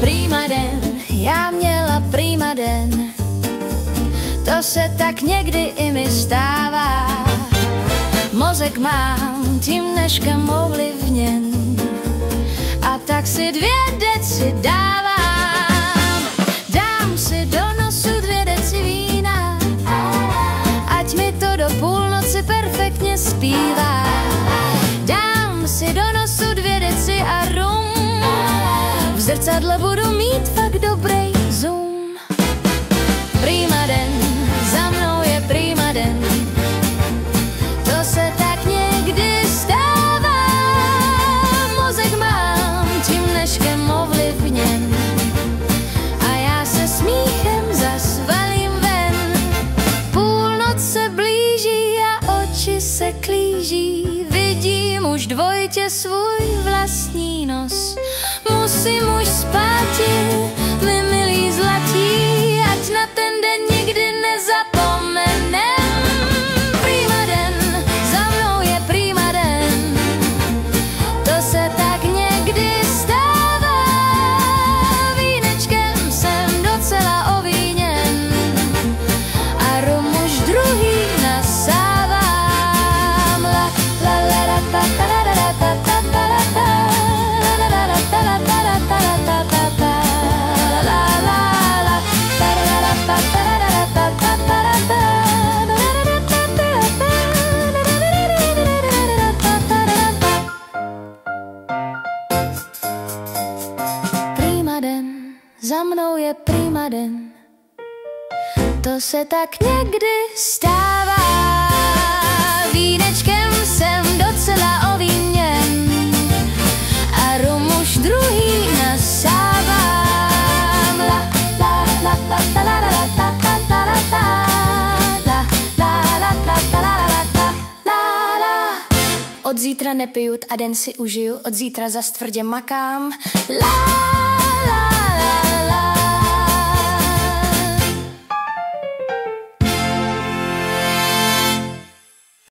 Prýma den, já měla prýma den, to se tak někdy i mi stává. Mozek mám tím dneškem ovlivněn a tak si 2 deci dávám. Dám si do nosu 2 deci vína, ať mi to do půlnoci perfektně zpívá. Dám si do nosu 2 deci a rum, v zrcadle budu mít fakt dobrý zoom. Prýma den, za mnou je prýma den, to se tak někdy stává. Mozek mám tím dneškem ovlivněn a já se smíchem zas valím ven. Půlnoc se blíží a oči se klíží, vidím už dvojitě svůj vlastní nos. Musím už spáti, vy milí zlatí, ať na ten den nikdy nezapomenem. Prýma den, za mnou je prýma den, to se tak někdy stává. Vínečkem jsem docela ovíněn a rum už druhý nasávám. La la la la ta ta la la ta ta ta la ta. Prýma den, za mnou je prýma den, to se tak někdy stává. Vínečkem jsem docela ovíněn a rum už druhý nasávám. La la la la la la la la la la la la la la la la la. Od zítra nepiju a den si užiju, od zítra zas tvrdě makám. La